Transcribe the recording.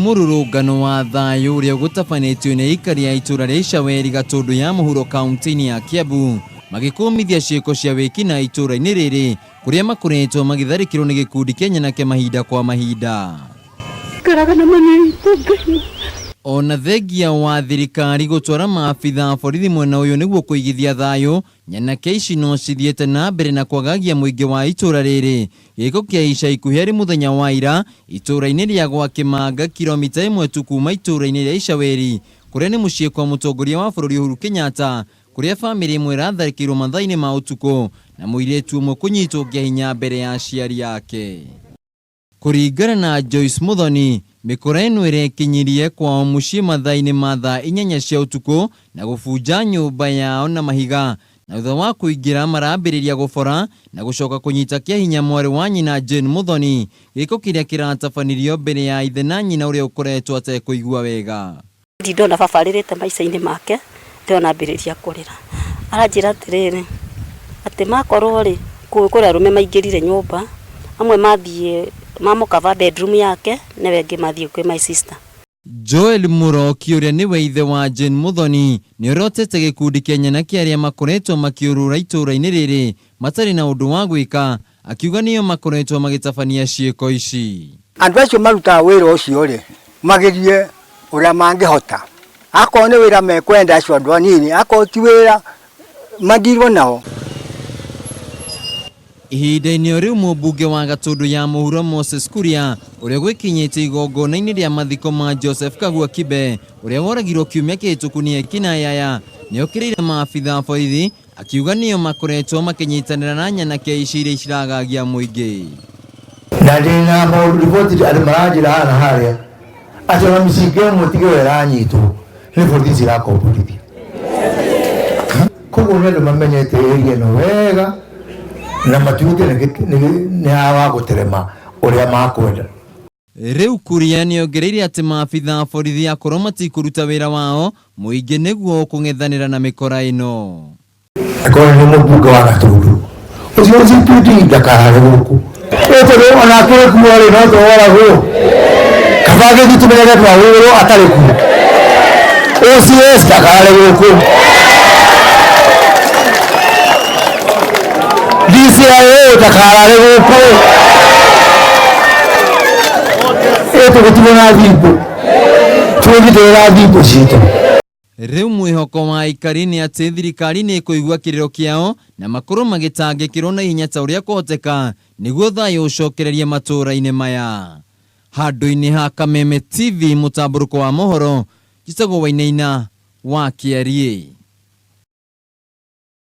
mururungano wa thayu uria gutabanitio ni Aikari ya ituura ria Ichaweri Gatundu ya muhuro kaunti-ini ya Kiambu magikumithia ciiko cia ekinai ituura-ini riri kuria makoretwo magitharikirwo ni gikundi kiahinya ke mahinda kwa mahinda. Ona thengia wa thirikari gutwara maabithaa borithi mwena uyu niguo kuigithia thayu, nyanake ici no cithiete na mbere na kwagagia muingi wa ituura riri. Giko kia ica ikuhi ari muthenya wa ira ituura-ini ria gwa Kimanga kilomita 1 tu kuma ituura-ini ria Ichaweri kuria ni mucii kwa mutongoria wa bururi Uhuru Kenyatta kuria family imwe iratharikirwo mathaa-ini ma utuku na muiritu umwe kunyitwo kiahinya mbere ya aciari yake. Kuringana na Joyce Muthoni, mikora ino irekinyirie kwa mucii mathaa-ini ma thaa 8 cia utuku na gubunja nyumba yao na mahiga, na thutha wa kuingira marambiriria gubora na gucoka kunyita kiahinya mwari wa nyina Jane Muthoni, giko kiria kiratabanirio mbere ya ithe na nyina uria ukoretwo atekuigua wega. Ndona baba aririte maica-ini make ndiona mbiriria kurira, aranjira atiriri ati makorwo ri kuri arume maingirire nyumba, amwe mathie mamukava bedroom yake na wengi mathie kwi my sister. Joel Muroki uria niwe ithe wa Jane Muthoni ni urotete gikundi kiahinya ke aria makoretwo makiurura ituura-ini riri matari na undu wa gwika, akiuga niyo makoretwo magitabania ciiko ici. Andu acio maruta wira ucio ri magirie uria mangihota, akorwo ni wira mekwenda acio andu anini, akorwo ti wira magirwo nao. Ihinda-ini riu mubunge wa Gatundu ya muhuro Moses Kuria uria gwikinyite igongona-ini ria mathiko ma Joseph Kagua Kibe uria woragirwo kiumia kihituku ni ekinai aya niokirire maabithaa borithi, akiuga niyo makoretwo makinyitanira na nyanake ici iria ciragagia muingi. Na ndina riboti ari maranjira hana haria ati na msinge mutige weranyitwo ni borithi cirakomborithia koguo nendo mamenyete area no wega na matuite ni hawa guterema uria makwenda. Riu Kuria niongereire ati maabithaa borithi akorwo matikuruta wira wao muingi niguo kung'ethanira na mikora ino. Akorwo ni mubunge wa Gatundu ucio cituti ndakahare guku ete ona kire kuore no twora hu kabage gitumerega twa wiro atari ku ucio ndakahare guku DCIO ndakahare guku ete gutumena thibu twigithira thibu cito. Riu mwihoko wa Aikari ni ati thirikari ni kuigua kiriro kiao na makorwo magitangikirwo na hinya ta uria kuhoteka niguo thayu ucokererie matura-ini maya. Handu-ini ha Kameme TV mutamburuko wa mohoro, Gitagwo Wainaina wa Kiahinya.